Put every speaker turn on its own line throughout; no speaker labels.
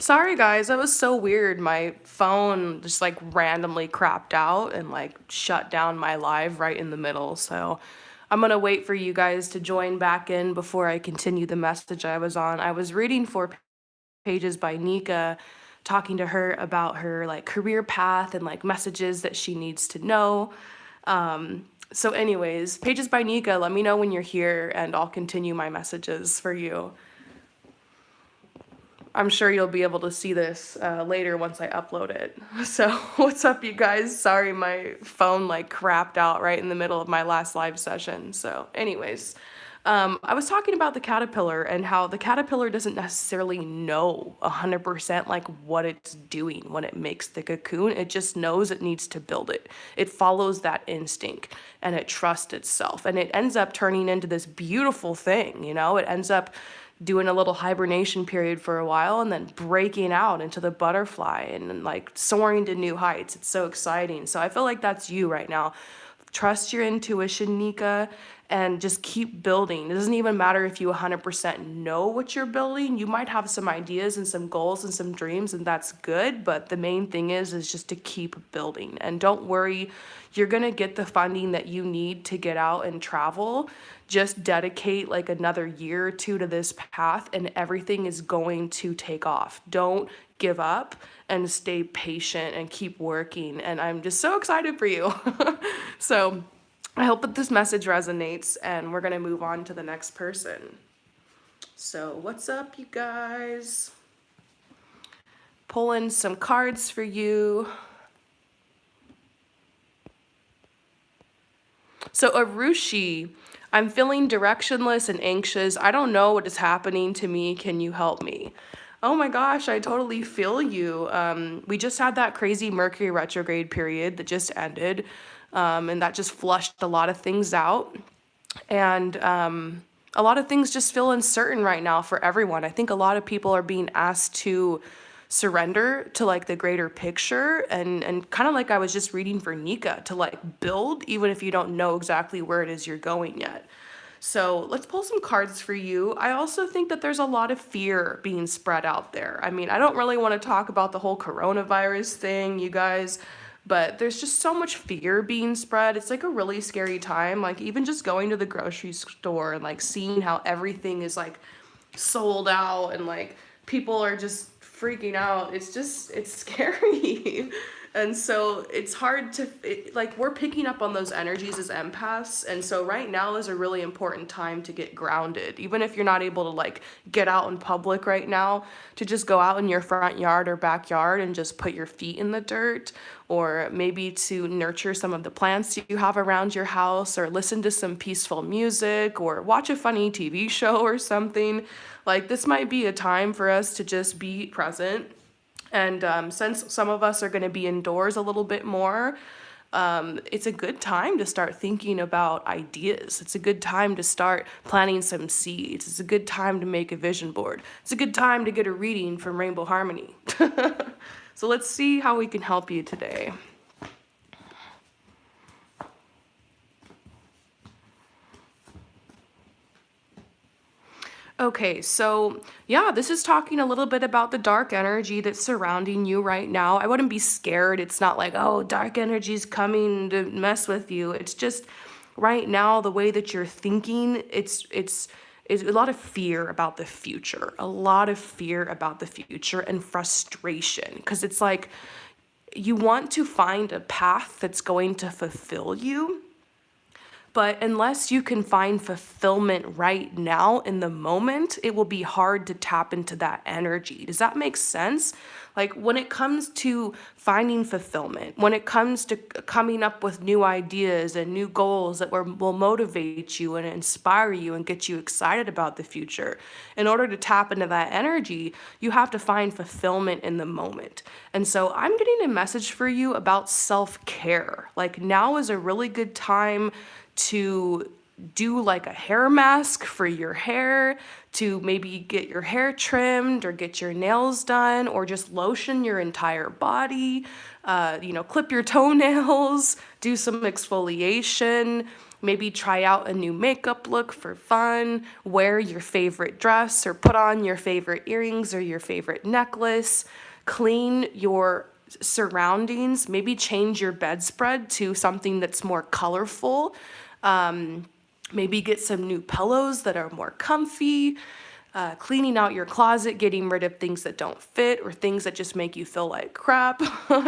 Sorry guys, that was so weird. My phone just like randomly crapped out and like shut down my live right in the middle. So I'm gonna wait for you guys to join back in before I continue the message I was on. I was reading 4 pages by Nika, talking to her about her like career path and like messages that she needs to know. So anyways, pages by Nika, let me know when you're here and I'll continue my messages for you. I'm sure you'll be able to see this later once I upload it. So, what's up, you guys? Sorry, my phone like crapped out right in the middle of my last live session. So, anyways, I was talking about the caterpillar and how the caterpillar doesn't necessarily know 100% like what it's doing when it makes the cocoon. It just knows it needs to build it. It follows that instinct and it trusts itself. And it ends up turning into this beautiful thing, you know? It ends up doing a little hibernation period for a while and then breaking out into the butterfly and like soaring to new heights. It's so exciting. So I feel like that's you right now. Trust your intuition, Nika, and just keep building. It doesn't even matter if you 100% know what you're building. You might have some ideas and some goals and some dreams, and that's good. But the main thing is just to keep building. And don't worry, you're going to get the funding that you need to get out and travel. Just dedicate like another year or two to this path, and everything is going to take off. Don't give up and stay patient and keep working. And I'm just so excited for you. So I hope that this message resonates, and we're going to move on to the next person. So, what's up, you guys? Pulling some cards for you. So, Arushi, I'm feeling directionless and anxious. I don't know what is happening to me. Can you help me? Oh my gosh, I totally feel you. We just had that crazy Mercury retrograde period that just ended, and that just flushed a lot of things out. And a lot of things just feel uncertain right now for everyone. I think a lot of people are being asked to surrender to like the greater picture and kind of like I was just reading for Nika to like build even if you don't know exactly where it is you're going yet. So let's pull some cards for you. I also think that there's a lot of fear being spread out there. I mean, I don't really want to talk about the whole coronavirus thing, you guys, but there's just so much fear being spread. It's like a really scary time. Like even just going to the grocery store and like seeing how everything is like sold out and like people are just freaking out. It's scary. And so it's hard to, like, we're picking up on those energies as empaths. And so right now is a really important time to get grounded. Even if you're not able to, like, get out in public right now, to just go out in your front yard or backyard and just put your feet in the dirt, or maybe to nurture some of the plants you have around your house, or listen to some peaceful music, or watch a funny TV show or something. Like, this might be a time for us to just be present and since some of us are going to be indoors a little bit more, it's a good time to start thinking about ideas. It's a good time to start planting some seeds. It's a good time to make a vision board. It's a good time to get a reading from Rainbow Harmony. So let's see how we can help you today. Okay, so yeah, this is talking a little bit about the dark energy that's surrounding you right now. I wouldn't be scared. It's not like, oh, dark energy's coming to mess with you. It's just right now the way that you're thinking, it's a lot of fear about the future. A lot of fear about the future and frustration because it's like you want to find a path that's going to fulfill you, but unless you can find fulfillment right now in the moment, it will be hard to tap into that energy. Does that make sense? Like when it comes to finding fulfillment, when it comes to coming up with new ideas and new goals that will motivate you and inspire you and get you excited about the future, in order to tap into that energy, you have to find fulfillment in the moment. And so I'm getting a message for you about self-care. Like now is a really good time to do like a hair mask for your hair, to maybe get your hair trimmed or get your nails done or just lotion your entire body, clip your toenails, do some exfoliation, Maybe try out a new makeup look for fun, wear your favorite dress, or put on your favorite earrings or your favorite necklace. Clean your surroundings, maybe change your bedspread to something that's more colorful. Maybe get some new pillows that are more comfy. Cleaning out your closet, getting rid of things that don't fit or things that just make you feel like crap.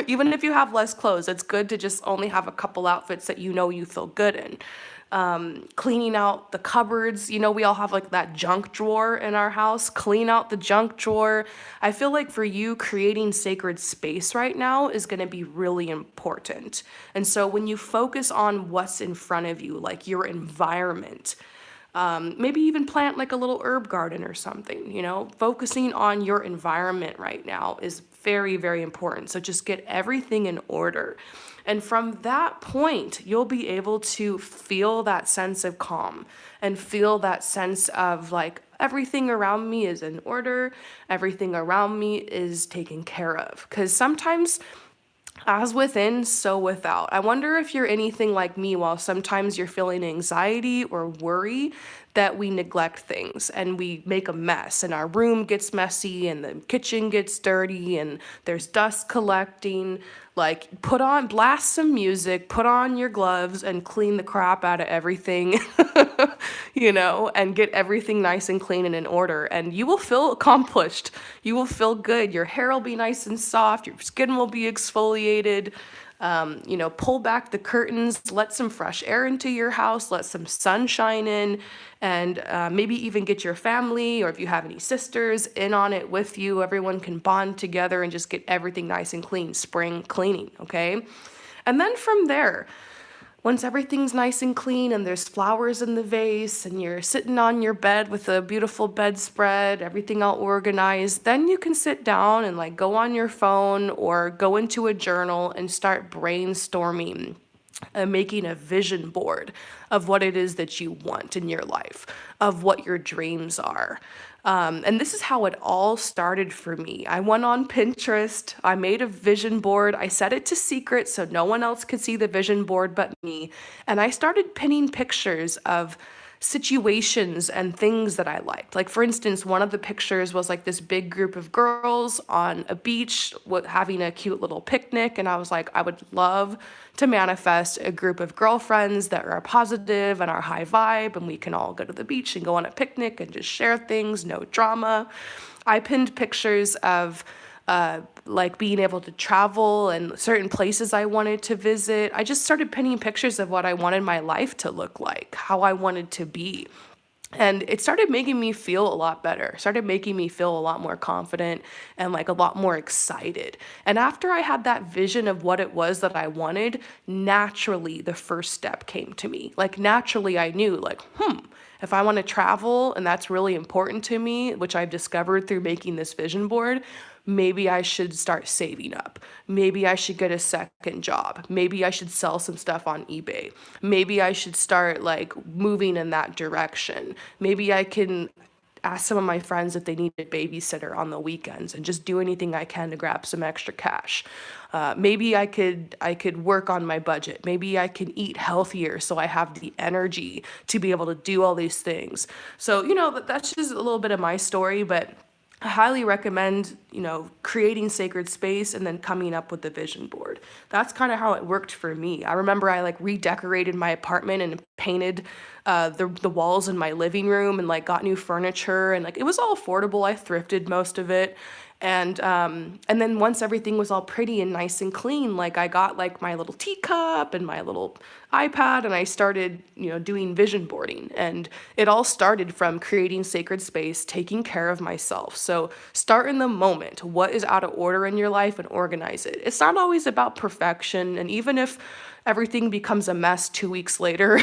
Even if you have less clothes, it's good to just only have a couple outfits that you know you feel good in. Cleaning out the cupboards. You know, we all have like that junk drawer in our house. Clean out the junk drawer. I feel like for you, creating sacred space right now is going to be really important. And so when you focus on what's in front of you, like your environment, maybe even plant like a little herb garden or something, you know, focusing on your environment right now is very, very important. So just get everything in order. And from that point, you'll be able to feel that sense of calm and feel that sense of like everything around me is in order, everything around me is taken care of. Because sometimes, as within, so without. I wonder if you're anything like me, while sometimes you're feeling anxiety or worry, that we neglect things and we make a mess and our room gets messy and the kitchen gets dirty and there's dust collecting. Like, blast some music, put on your gloves and clean the crap out of everything, and get everything nice and clean and in order. And you will feel accomplished. You will feel good. Your hair will be nice and soft. Your skin will be exfoliated. Pull back the curtains, let some fresh air into your house, let some sunshine in, and maybe even get your family, or if you have any sisters, in on it with you. Everyone can bond together and just get everything nice and clean, spring cleaning, okay? And then from there, once everything's nice and clean and there's flowers in the vase and you're sitting on your bed with a beautiful bedspread, everything all organized, then you can sit down and like go on your phone or go into a journal and start brainstorming and making a vision board of what it is that you want in your life, of what your dreams are. And this is how it all started for me. I went on Pinterest, I made a vision board, I set it to secret so no one else could see the vision board but me. And I started pinning pictures of situations and things that I liked. Like, for instance, one of the pictures was like this big group of girls on a beach having a cute little picnic. And I was like, I would love to manifest a group of girlfriends that are positive and are high vibe, and we can all go to the beach and go on a picnic and just share things, no drama. I pinned pictures of like being able to travel and certain places I wanted to visit. I just started pinning pictures of what I wanted my life to look like, how I wanted to be. And it started making me feel a lot better, started making me feel a lot more confident and like a lot more excited. And after I had that vision of what it was that I wanted, naturally the first step came to me. Like, naturally I knew, like, if I want to travel and that's really important to me, which I've discovered through making this vision board, maybe I should start saving up. Maybe I should get a second job. Maybe I should sell some stuff on eBay. Maybe I should start like moving in that direction. Maybe I can ask some of my friends if they need a babysitter on the weekends and just do anything I can to grab some extra cash. Maybe I could work on my budget. Maybe I can eat healthier so I have the energy to be able to do all these things. So, that's just a little bit of my story, but I highly recommend, creating sacred space and then coming up with the vision board. That's kind of how it worked for me. I remember I like redecorated my apartment and painted the walls in my living room and like got new furniture, and like it was all affordable. I thrifted most of it. And then once everything was all pretty and nice and clean, like I got like my little teacup and my little iPad, and I started, doing vision boarding. And it all started from creating sacred space, taking care of myself. So start in the moment. What is out of order in your life, and organize it. It's not always about perfection. And even if everything becomes a mess 2 weeks later,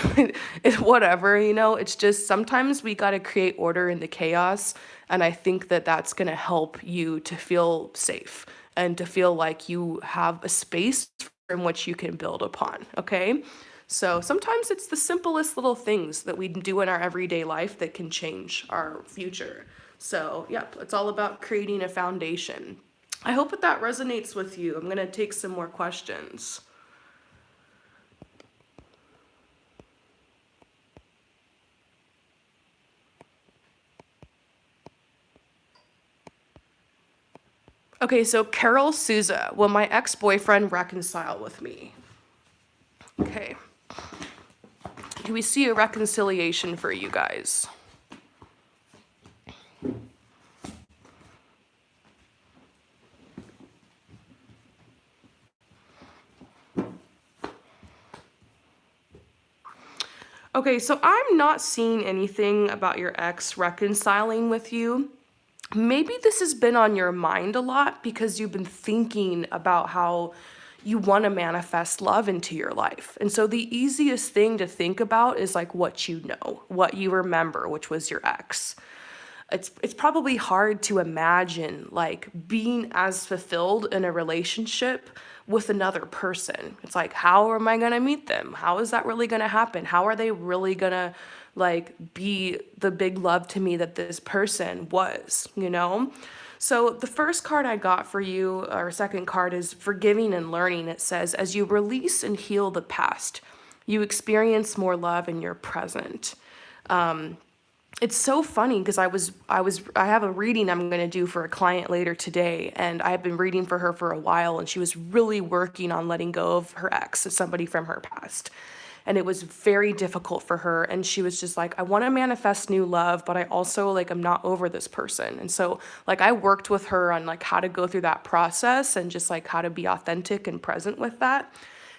it's whatever, it's just sometimes we got to create order in the chaos. And I think that that's going to help you to feel safe and to feel like you have a space from which you can build upon. Okay. So sometimes it's the simplest little things that we do in our everyday life that can change our future. So, yep, it's all about creating a foundation. I hope that resonates with you. I'm going to take some more questions. Okay, so Carol Souza, will my ex-boyfriend reconcile with me? Okay. Do we see a reconciliation for you guys? Okay, so I'm not seeing anything about your ex reconciling with you. Maybe this has been on your mind a lot because you've been thinking about how you want to manifest love into your life. And so the easiest thing to think about is like what you know, what you remember, which was your ex. It's probably hard to imagine like being as fulfilled in a relationship with another person. It's like, how am I going to meet them? How is that really going to happen? How are they really going to like be the big love to me that this person was, you know? So the first card I got for you, or second card, is forgiving and learning. It says, as you release and heal the past, you experience more love in your present. It's so funny because I have a reading I'm going to do for a client later today, and I have been reading for her for a while, and she was really working on letting go of her ex, somebody from her past. And it was very difficult for her, and she was just like, I want to manifest new love, but I also like I'm not over this person. And so like I worked with her on like how to go through that process and just like how to be authentic and present with that.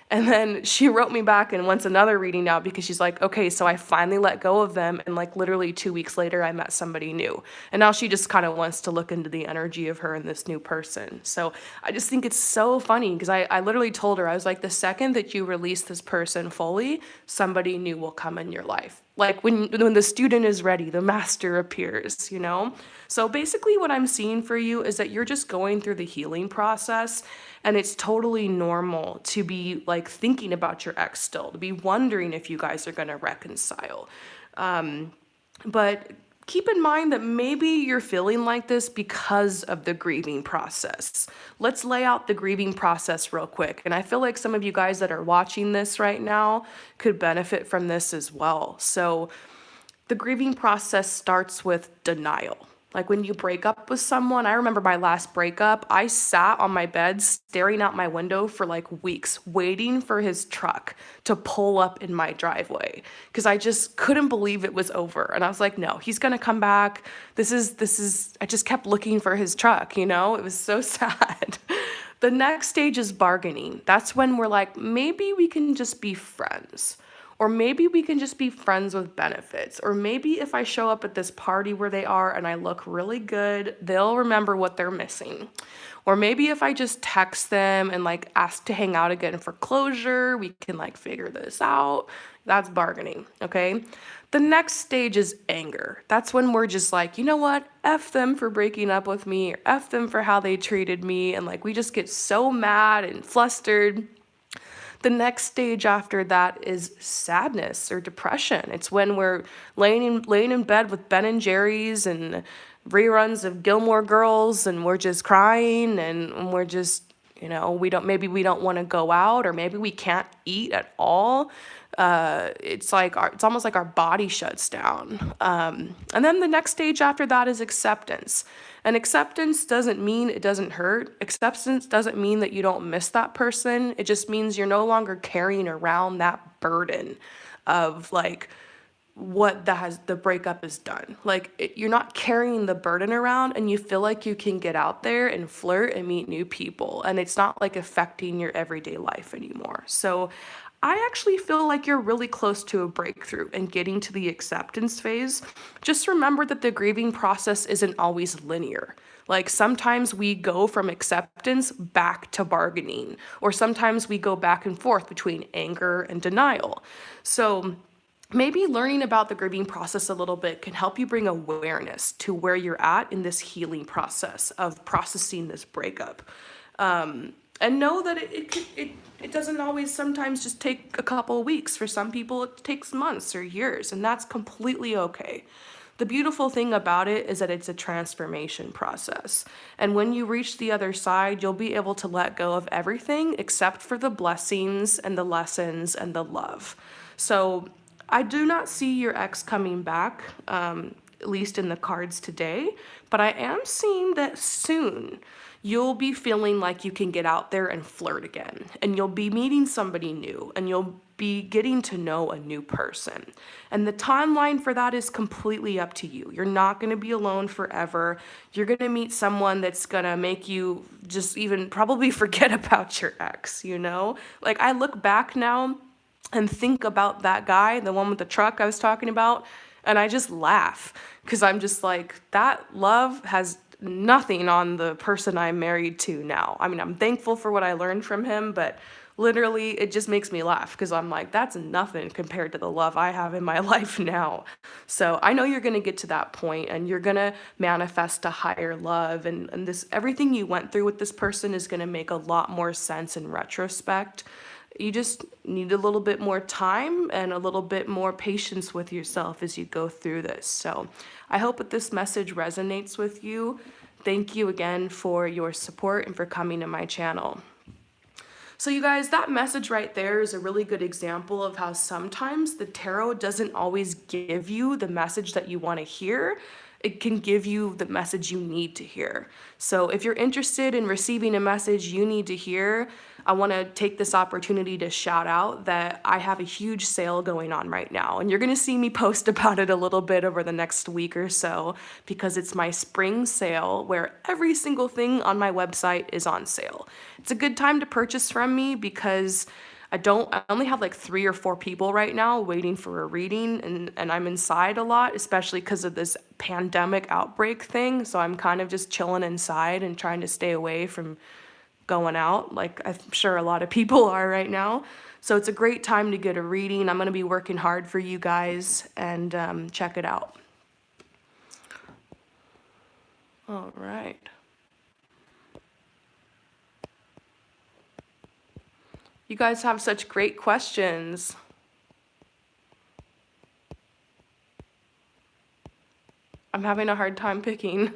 And then she wrote me back and wants another reading now because she's like, okay, so I finally let go of them. And like literally 2 weeks later, I met somebody new. And now she just kind of wants to look into the energy of her and this new person. So I just think it's so funny because I literally told her, I was like, the second that you release this person fully, somebody new will come in your life. Like when the student is ready, the master appears, you know? So basically what I'm seeing for you is that you're just going through the healing process, and it's totally normal to be like thinking about your ex still, to be wondering if you guys are going to reconcile. But keep in mind that maybe you're feeling like this because of the grieving process. Let's lay out the grieving process real quick. And I feel like some of you guys that are watching this right now could benefit from this as well. So the grieving process starts with denial. Like when you break up with someone, I remember my last breakup, I sat on my bed staring out my window for like weeks, waiting for his truck to pull up in my driveway because I just couldn't believe it was over. And I was like, no, he's going to come back. I just kept looking for his truck, you know? It was so sad. The next stage is bargaining. That's when we're like, maybe we can just be friends. Or maybe we can just be friends with benefits. Or maybe if I show up at this party where they are and I look really good, they'll remember what they're missing. Or maybe if I just text them and like ask to hang out again for closure, we can like figure this out. That's bargaining, okay? The next stage is anger. That's when we're just like, you know what? F them for breaking up with me, or F them for how they treated me. And like we just get so mad and flustered. The next stage after that is sadness or depression. It's when we're laying in bed with Ben and Jerry's and reruns of Gilmore Girls, and we're just crying, and we're just, you know, we don't want to go out, or maybe we can't eat at all. It's almost like our body shuts down. And then the next stage after that is acceptance. And acceptance doesn't mean it doesn't hurt. Acceptance doesn't mean that you don't miss that person. It just means you're no longer carrying around that burden of like what the breakup is done. Like you're not carrying the burden around, and you feel like you can get out there and flirt and meet new people, and it's not like affecting your everyday life anymore. So I actually feel like you're really close to a breakthrough and getting to the acceptance phase. Just remember that the grieving process isn't always linear. Like sometimes we go from acceptance back to bargaining, or sometimes we go back and forth between anger and denial. So maybe learning about the grieving process a little bit can help you bring awareness to where you're at in this healing process of processing this breakup. And know that it doesn't always sometimes just take a couple of weeks. For some people, it takes months or years, and that's completely okay. The beautiful thing about it is that it's a transformation process. And when you reach the other side, you'll be able to let go of everything except for the blessings and the lessons and the love. So I do not see your ex coming back, at least in the cards today, but I am seeing that soon you'll be feeling like you can get out there and flirt again, and you'll be meeting somebody new, and you'll be getting to know a new person. And the timeline for that is completely up to you. You're not going to be alone forever. You're going to meet someone that's going to make you just even probably forget about your ex, you know? Like, I look back now and think about that guy, the one with the truck I was talking about, and I just laugh because I'm just like, that love has nothing on the person I'm married to now. I mean, I'm thankful for what I learned from him, but literally it just makes me laugh because I'm like, that's nothing compared to the love I have in my life now. So I know you're going to get to that point and you're going to manifest a higher love, and this everything you went through with this person is going to make a lot more sense in retrospect. You just need a little bit more time and a little bit more patience with yourself as you go through this. So I hope that this message resonates with you. Thank you again for your support and for coming to my channel. So you guys, that message right there is a really good example of how sometimes the tarot doesn't always give you the message that you want to hear. It can give you the message you need to hear. So if you're interested in receiving a message you need to hear, I want to take this opportunity to shout out that I have a huge sale going on right now. And you're going to see me post about it a little bit over the next week or so, because it's my spring sale where every single thing on my website is on sale. It's a good time to purchase from me because I only have like 3 or 4 people right now waiting for a reading, and I'm inside a lot, especially because of this pandemic outbreak thing. So I'm kind of just chilling inside and trying to stay away from going out, like I'm sure a lot of people are right now. So it's a great time to get a reading. I'm going to be working hard for you guys, and check it out. All right. You guys have such great questions. I'm having a hard time picking.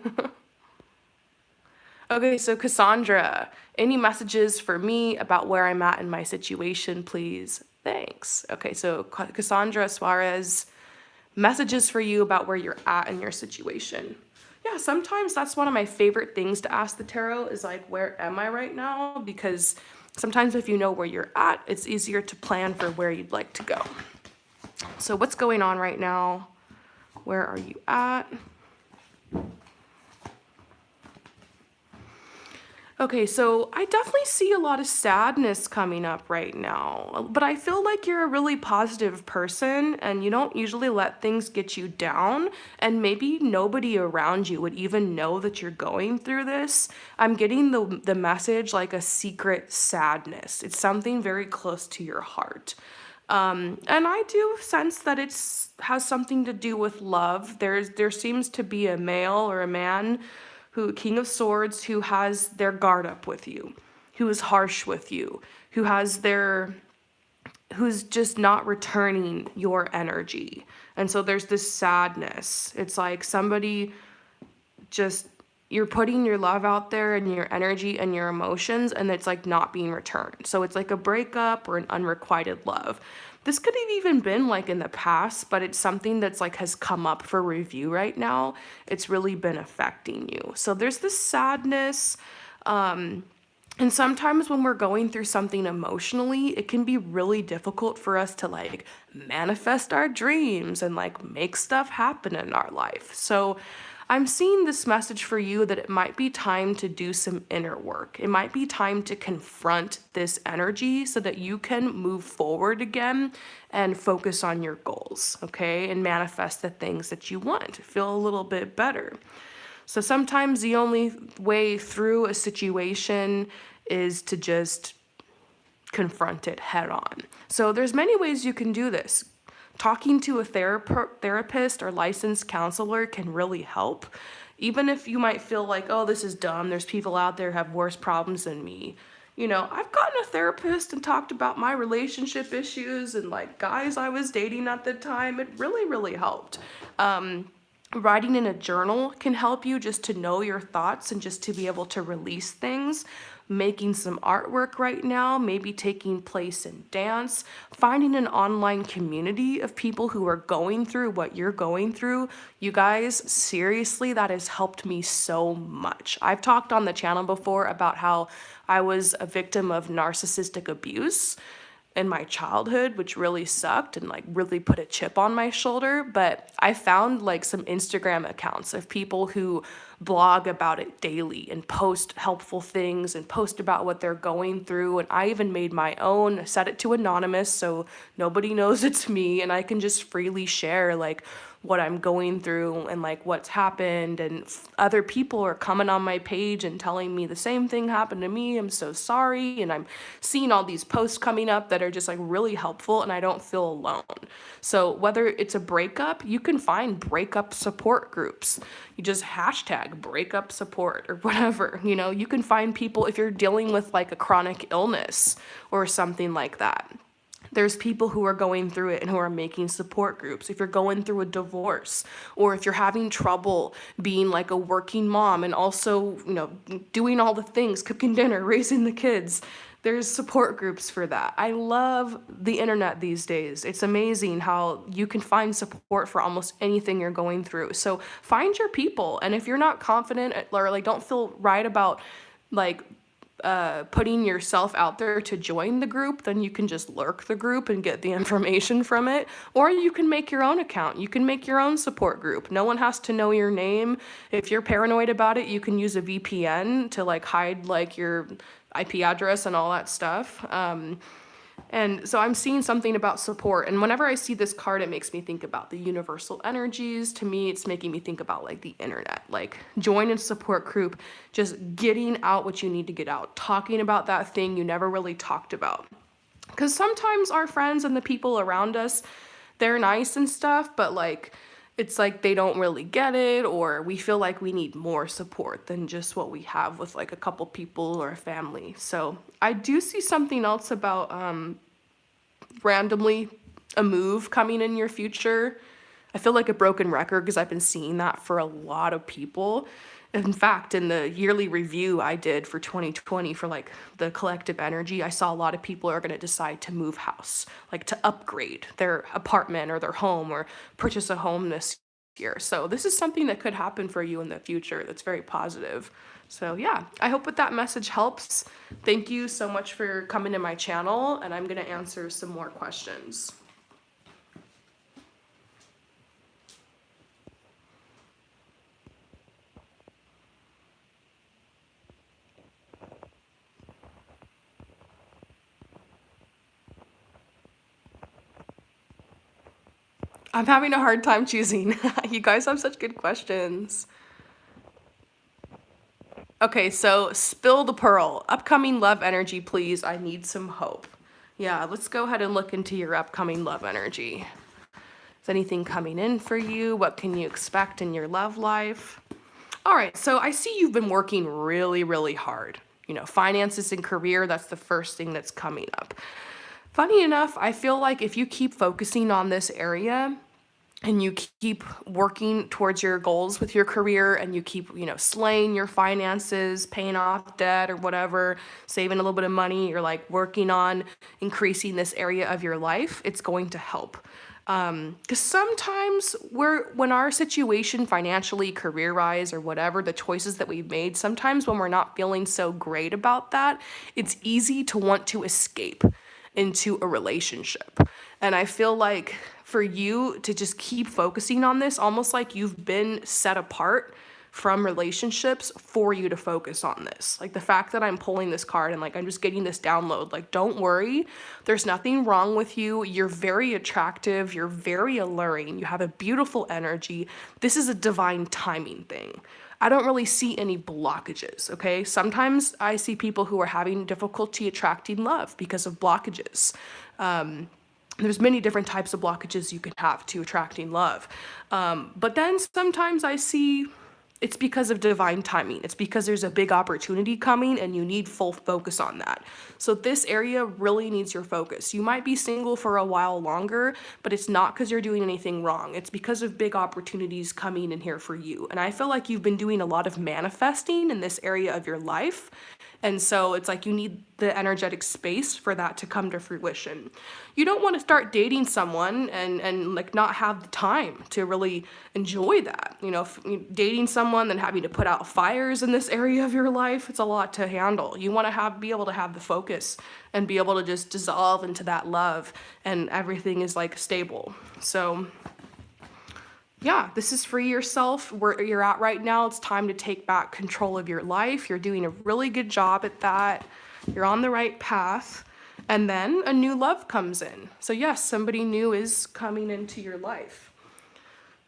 Okay, so Cassandra, any messages for me about where I'm at in my situation, please? Thanks. Okay, so Cassandra Suarez, messages for you about where you're at in your situation. Yeah, sometimes that's one of my favorite things to ask the tarot is like, where am I right now? Because sometimes if you know where you're at, it's easier to plan for where you'd like to go. So what's going on right now? Where are you at? Okay, so I definitely see a lot of sadness coming up right now, but I feel like you're a really positive person and you don't usually let things get you down, and maybe nobody around you would even know that you're going through this. I'm getting the message like a secret sadness. It's something very close to your heart. And I do sense that has something to do with love. There seems to be a male or a man King of Swords, who has their guard up with you, who is harsh with you, who's just not returning your energy. And so there's this sadness. It's like somebody you're putting your love out there and your energy and your emotions, and it's like not being returned. So it's like a breakup or an unrequited love. This could have even been like in the past, but it's something that's like has come up for review right now. It's really been affecting you. So there's this sadness. And sometimes when we're going through something emotionally, it can be really difficult for us to like manifest our dreams and like make stuff happen in our life. So I'm seeing this message for you that it might be time to do some inner work. It might be time to confront this energy so that you can move forward again and focus on your goals, okay? And manifest the things that you want, feel a little bit better. So sometimes the only way through a situation is to just confront it head on. So there's many ways you can do this. Talking to a therapist or licensed counselor can really help. Even if you might feel like, oh, this is dumb, there's people out there who have worse problems than me. You know, I've gotten a therapist and talked about my relationship issues and like guys I was dating at the time. It really, really helped. Writing in a journal can help you just to know your thoughts and just to be able to release things. Making some artwork right now, maybe taking place in dance, finding an online community of people who are going through what you're going through. You guys, seriously, that has helped me so much. I've talked on the channel before about how I was a victim of narcissistic abuse in my childhood, which really sucked and like really put a chip on my shoulder. But I found like some Instagram accounts of people who blog about it daily and post helpful things and post about what they're going through. And I even made my own, set it to anonymous so nobody knows it's me, and I can just freely share like what I'm going through and like what's happened. And other people are coming on my page and telling me the same thing happened to me. I'm so sorry. And I'm seeing all these posts coming up that are just like really helpful, and I don't feel alone. So whether it's a breakup, you can find breakup support groups. You just hashtag breakup support or whatever, you can find people if you're dealing with like a chronic illness or something like that. There's people who are going through it and who are making support groups. If you're going through a divorce, or if you're having trouble being like a working mom and also, doing all the things, cooking dinner, raising the kids, there's support groups for that. I love the internet these days. It's amazing how you can find support for almost anything you're going through. So find your people. And if you're not confident or like don't feel right about like putting yourself out there to join the group, then you can just lurk the group and get the information from it. Or you can make your own account. You can make your own support group. No one has to know your name. If you're paranoid about it, you can use a VPN to like hide like your IP address and all that stuff. And so I'm seeing something about support. And whenever I see this card, it makes me think about the universal energies. To me, it's making me think about like the internet, like join a support group, just getting out what you need to get out, talking about that thing you never really talked about. Because sometimes our friends and the people around us, they're nice and stuff, but like, it's like they don't really get it, or we feel like we need more support than just what we have with like a couple people or a family. So I do see something else about randomly a move coming in your future. I feel like a broken record because I've been seeing that for a lot of people. In fact, in the yearly review I did for 2020 for like the collective energy, I saw a lot of people are going to decide to move house, like to upgrade their apartment or their home or purchase a home this year. So this is something that could happen for you in the future that's very positive. So yeah, I hope that message helps. Thank you so much for coming to my channel, and I'm going to answer some more questions. I'm having a hard time choosing. You guys have such good questions. Okay, so spill the pearl. Upcoming love energy, please. I need some hope. Yeah, let's go ahead and look into your upcoming love energy. Is anything coming in for you? What can you expect in your love life? All right, so I see you've been working really, really hard. Finances and career, that's the first thing that's coming up. Funny enough, I feel like if you keep focusing on this area, and you keep working towards your goals with your career, and you keep, slaying your finances, paying off debt or whatever, saving a little bit of money, you're like working on increasing this area of your life, it's going to help. Because sometimes when our situation financially, career-wise, or whatever, the choices that we've made, sometimes when we're not feeling so great about that, it's easy to want to escape into a relationship. And I feel like for you to just keep focusing on this, almost like you've been set apart from relationships for you to focus on this. Like the fact that I'm pulling this card and like I'm just getting this download, like don't worry, there's nothing wrong with you. You're very attractive, you're very alluring, you have a beautiful energy. This is a divine timing thing. I don't really see any blockages, okay? Sometimes I see people who are having difficulty attracting love because of blockages. There's many different types of blockages you can have to attracting love. But then sometimes I see it's because of divine timing. It's because there's a big opportunity coming and you need full focus on that. So this area really needs your focus. You might be single for a while longer, but it's not because you're doing anything wrong. It's because of big opportunities coming in here for you. And I feel like you've been doing a lot of manifesting in this area of your life. And so it's like you need the energetic space for that to come to fruition. You don't want to start dating someone and like not have the time to really enjoy that. You know, dating someone, then having to put out fires in this area of your life, it's a lot to handle. You want to be able to have the focus and be able to just dissolve into that love and everything is like stable. So yeah, this is for yourself. Where you're at right now, it's time to take back control of your life. You're doing a really good job at that. You're on the right path. And then a new love comes in. So yes, somebody new is coming into your life.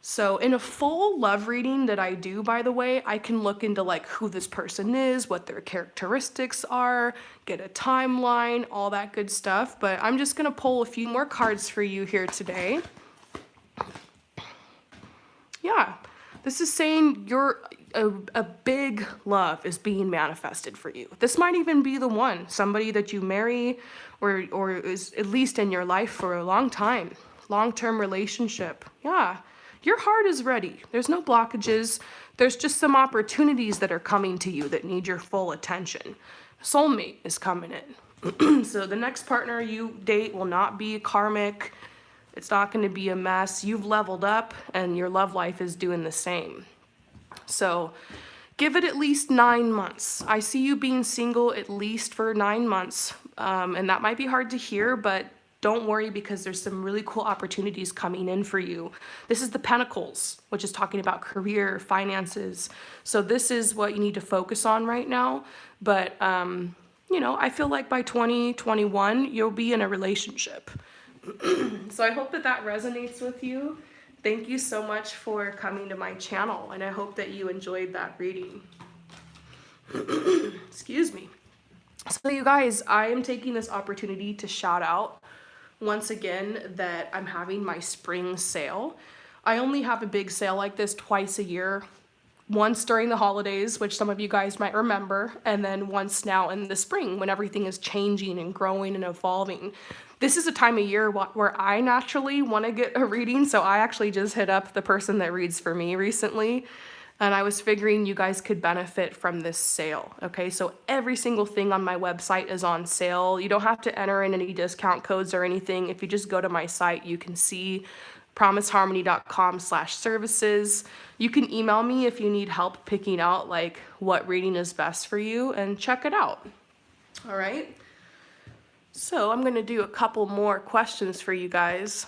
So in a full love reading that I do, by the way, I can look into like who this person is, what their characteristics are, get a timeline, all that good stuff. But I'm just going to pull a few more cards for you here today. Yeah, this is saying a big love is being manifested for you. This might even be the one, somebody that you marry or is at least in your life for a long time, long-term relationship. Yeah, your heart is ready. There's no blockages. There's just some opportunities that are coming to you that need your full attention. Soulmate is coming in. So the next partner you date will not be karmic. It's not going to be a mess. You've leveled up and your love life is doing the same. So give it at least 9 months. I see you being single at least for 9 months. And that might be hard to hear, but don't worry because there's some really cool opportunities coming in for you. This is the Pentacles, which is talking about career, finances. So this is what you need to focus on right now. But, you know, I feel like by 2021, you'll be in a relationship. So I hope that that resonates with you. Thank you so much for coming to my channel, and I hope that you enjoyed that reading. Excuse me. So you guys, I am taking this opportunity to shout out once again that I'm having my spring sale. I only have a big sale like this twice a year. Once during the holidays, which some of you guys might remember, and then once now in the spring when everything is changing and growing and evolving. This is a time of year where I naturally want to get a reading, so I actually just hit up the person that reads for me recently, and I was figuring you guys could benefit from this sale, okay? So every single thing on my website is on sale. You don't have to enter in any discount codes or anything. If you just go to my site, you can see promiseharmony.com/services. You can email me if you need help picking out like what reading is best for you and check it out. All right. So I'm going to do a couple more questions for you guys.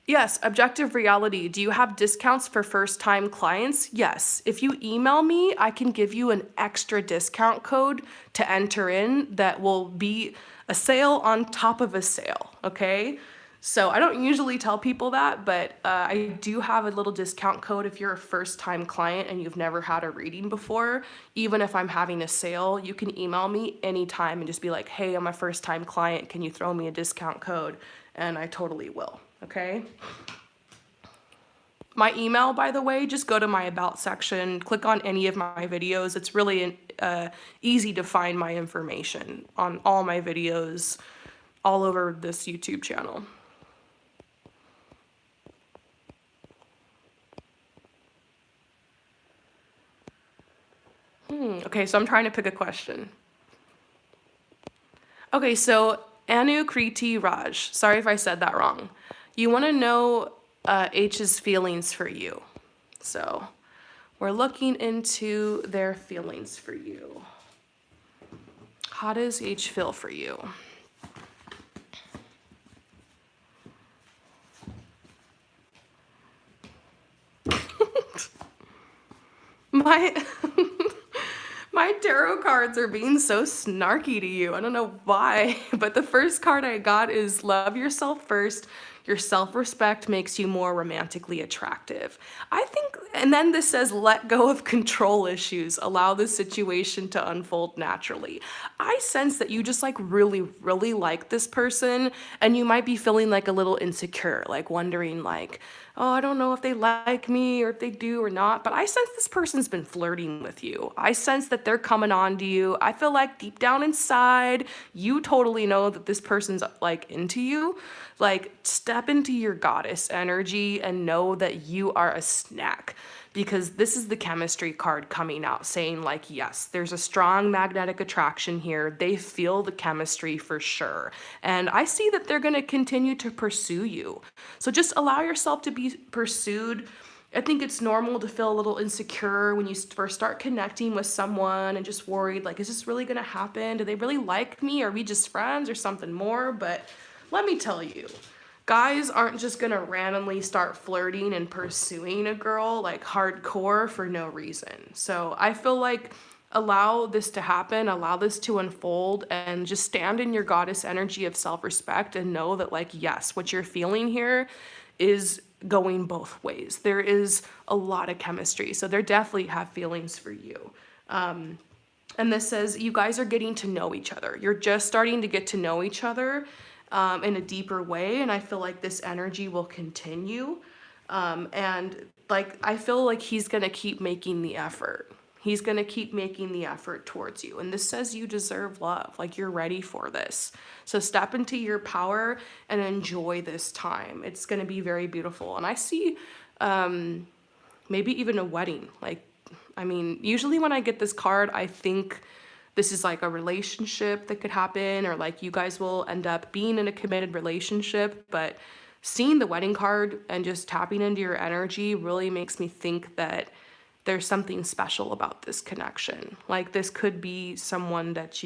Yes, objective reality. Do you have discounts for first-time clients? Yes. If you email me, I can give you an extra discount code to enter in that will be a sale on top of a sale, okay? So I don't usually tell people that, but I do have a little discount code if you're a first-time client and you've never had a reading before. Even if I'm having a sale, you can email me anytime and just be like, hey, I'm a first-time client. Can you throw me a discount code? And I totally will, okay? My email, by the way, just go to my About section, click on any of my videos. It's really easy to find my information on all my videos all over this YouTube channel. Okay, so I'm trying to pick a question. Okay, so Anu Kriti Raj, sorry if I said that wrong. You want to know H's feelings for you. So we're looking into their feelings for you. How does H feel for you? My tarot cards are being so snarky to you. I don't know why, but the first card I got is love yourself first. Your self-respect makes you more romantically attractive. I think And then this says, let go of control issues. Allow the situation to unfold naturally. I sense that you just like really, really like this person, and you might be feeling like a little insecure, like wondering like, oh, I don't know if they like me or if they do or not. But I sense this person's been flirting with you. I sense that they're coming on to you. I feel like deep down inside, you totally know that this person's like into you. Like, step into your goddess energy and know that you are a snack, because this is the chemistry card coming out saying like, yes, there's a strong magnetic attraction here. They feel the chemistry for sure. And I see that they're going to continue to pursue you. So just allow yourself to be pursued. I think it's normal to feel a little insecure when you first start connecting with someone and just worried, like, is this really going to happen? Do they really like me? Are we just friends or something more? But let me tell you, guys aren't just gonna randomly start flirting and pursuing a girl like hardcore for no reason. So I feel like allow this to happen, allow this to unfold, and just stand in your goddess energy of self-respect and know that, like, yes, what you're feeling here is going both ways. There is a lot of chemistry, so they definitely have feelings for you. And this says you guys are getting to know each other. You're just starting to get to know each other in a deeper way. And I feel like this energy will continue. And like, I feel like he's going to keep making the effort. He's going to keep making the effort towards you. And this says you deserve love. Like, you're ready for this. So step into your power and enjoy this time. It's going to be very beautiful. And I see maybe even a wedding. Like, I mean, usually when I get this card, I think this is like a relationship that could happen, or like you guys will end up being in a committed relationship. But seeing the wedding card and just tapping into your energy really makes me think that there's something special about this connection. Like, this could be someone that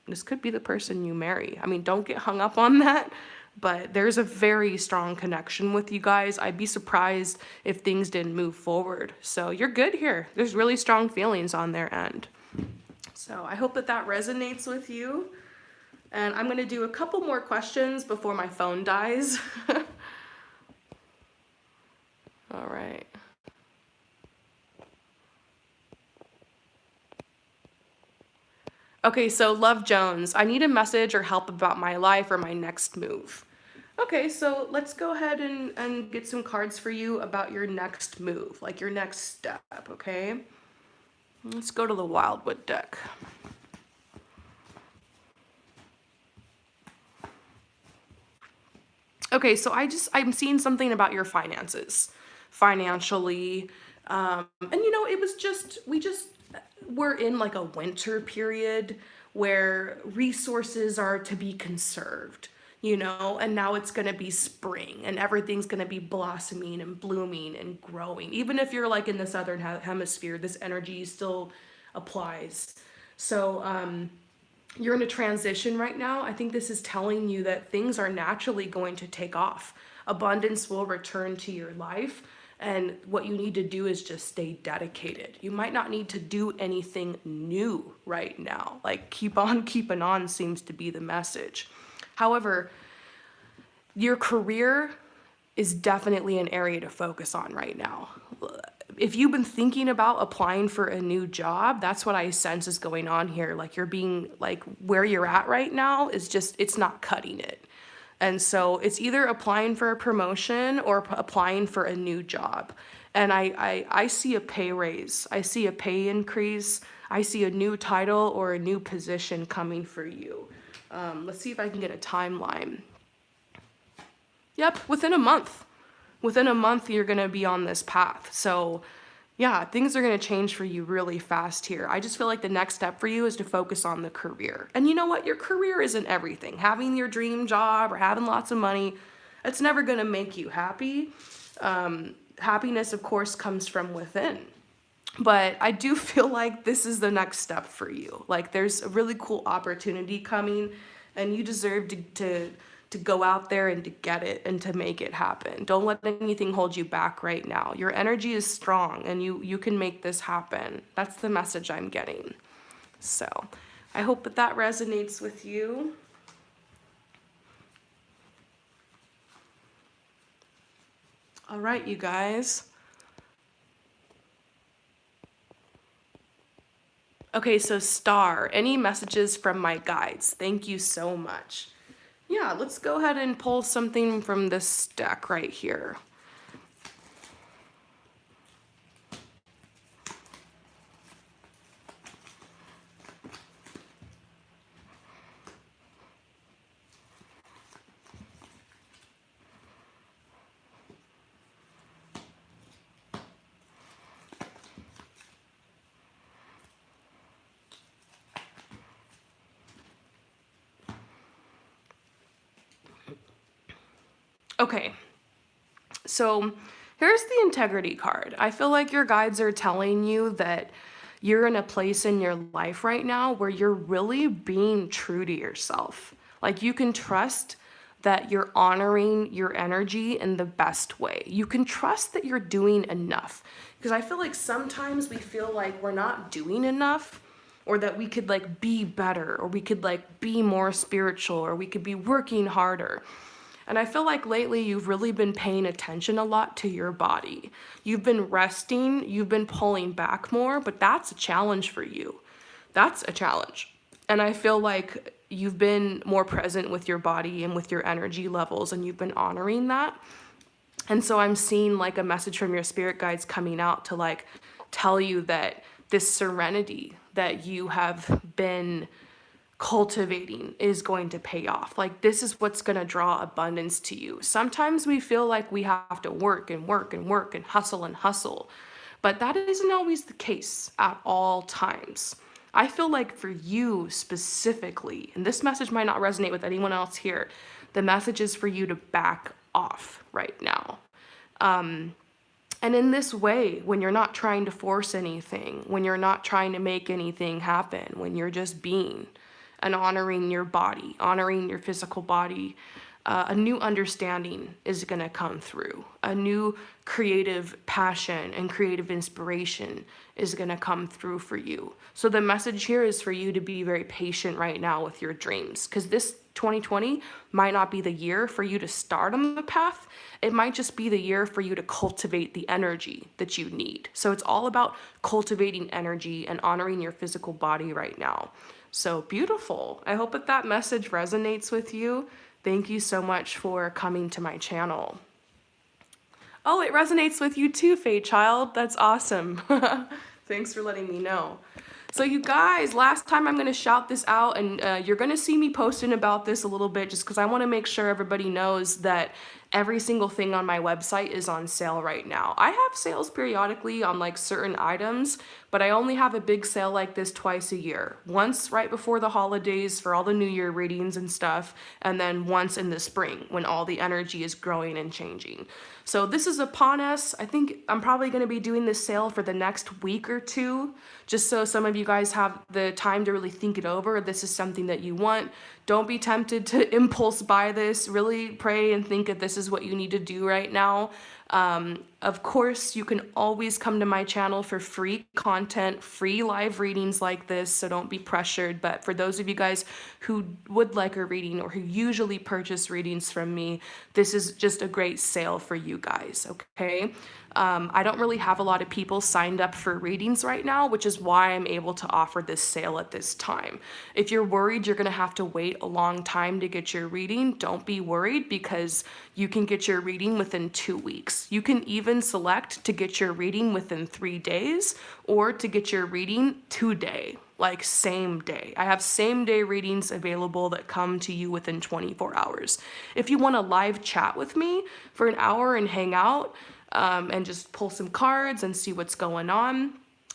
this could be the person you marry. I mean, don't get hung up on that, but there's a very strong connection with you guys. I'd be surprised if things didn't move forward. So you're good here. There's really strong feelings on their end. So I hope that that resonates with you. And I'm going to do a couple more questions before my phone dies. All right. Okay, so Love Jones, I need a message or help about my life or my next move. Okay, so let's go ahead and get some cards for you about your next move, like your next step, okay? Let's go to the Wildwood deck. Okay, so I'm seeing something about your finances, financially. And you know, we're in like a winter period where resources are to be conserved, you know, and now it's going to be spring and everything's going to be blossoming and blooming and growing. Even if you're like in the southern hemisphere, this energy still applies. So, you're in a transition right now. I think this is telling you that things are naturally going to take off. Abundance will return to your life. And what you need to do is just stay dedicated. You might not need to do anything new right now. Like, keep on keeping on seems to be the message. However, your career is definitely an area to focus on right now. If you've been thinking about applying for a new job, that's what I sense is going on here. Like, you're being like, where you're at right now is just, it's not cutting it. And so it's either applying for a promotion or applying for a new job. And I see a pay raise. I see a pay increase. I see a new title or a new position coming for you. Let's see if I can get a timeline. Yep, within a month. Within a month, you're going to be on this path. So yeah, things are going to change for you really fast here. I just feel like the next step for you is to focus on the career. And you know what? Your career isn't everything. Having your dream job or having lots of money, it's never going to make you happy. Happiness, of course, comes from within. But I do feel like this is the next step for you. Like, there's a really cool opportunity coming, and you deserve to go out there and to get it and to make it happen. Don't let anything hold you back right now. Your energy is strong, and you can make this happen. That's the message I'm getting. So I hope that that resonates with you. All right, you guys. Okay, so star, any messages from my guides? Thank you so much. Yeah, let's go ahead and pull something from this deck right here. Okay, so here's the integrity card. I feel like your guides are telling you that you're in a place in your life right now where you're really being true to yourself. Like you can trust that you're honoring your energy in the best way. You can trust that you're doing enough. Because I feel like sometimes we feel like we're not doing enough, or that we could like be better, or we could like be more spiritual, or we could be working harder. And I feel like lately you've really been paying attention a lot to your body. You've been resting, you've been pulling back more, but that's a challenge for you. That's a challenge. And I feel like you've been more present with your body and with your energy levels, and you've been honoring that. And so I'm seeing like a message from your spirit guides coming out to like tell you that this serenity that you have been cultivating is going to pay off. Like this is what's going to draw abundance to you. Sometimes we feel like we have to work and work and work and hustle, but that isn't always the case at all times. I feel like for you specifically, and this message might not resonate with anyone else here, the message is for you to back off right now. And in this way, when you're not trying to force anything, when you're not trying to make anything happen, when you're just being and honoring your body, honoring your physical body, a new understanding is going to come through. A new creative passion and creative inspiration is going to come through for you. So the message here is for you to be very patient right now with your dreams, because this 2020 might not be the year for you to start on the path. It might just be the year for you to cultivate the energy that you need. So it's all about cultivating energy and honoring your physical body right now. So beautiful. I hope that message resonates with you. Thank you so much for coming to my channel. Oh, it resonates with you too, Faye Child. That's awesome. Thanks for letting me know. So you guys, last time I'm going to shout this out, and you're going to see me posting about this a little bit just because I want to make sure everybody knows that every single thing on my website is on sale right now. I have sales periodically on like certain items, but I only have a big sale like this twice a year. Once right before the holidays for all the New Year readings and stuff, and then once in the spring when all the energy is growing and changing. So this is upon us. I think I'm probably going to be doing this sale for the next week or two, just so some of you guys have the time to really think it over. This is something that you want. Don't be tempted to impulse buy this. Really pray and think that this is what you need to do right now. Of course, you can always come to my channel for free content, free live readings like this, so don't be pressured. But for those of you guys who would like a reading or who usually purchase readings from me, this is just a great sale for you guys, okay? I don't really have a lot of people signed up for readings right now, which is why I'm able to offer this sale at this time. If you're worried you're gonna have to wait a long time to get your reading, don't be worried, because you can get your reading within 2 weeks. You can even select to get your reading within 3 days or to get your reading today, like same day. I have same day readings available that come to you within 24 hours. If you want to live chat with me for an hour and hang out, and just pull some cards and see what's going on,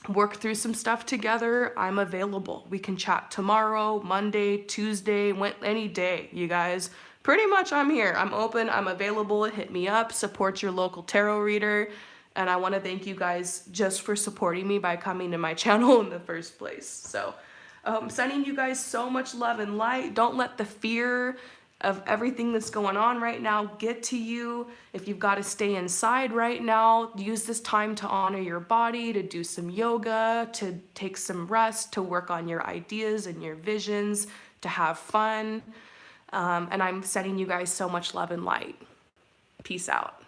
work through some stuff together, I'm available. We can chat tomorrow, Monday, Tuesday, any day, you guys. Pretty much I'm here. I'm open, I'm available. Hit me up, support your local tarot reader. And I want to thank you guys just for supporting me by coming to my channel in the first place. So sending you guys so much love and light. Don't let the fear of everything that's going on right now get to you. If you've got to stay inside right now, use this time to honor your body, to do some yoga, to take some rest, to work on your ideas and your visions, to have fun. And I'm sending you guys so much love and light. Peace out.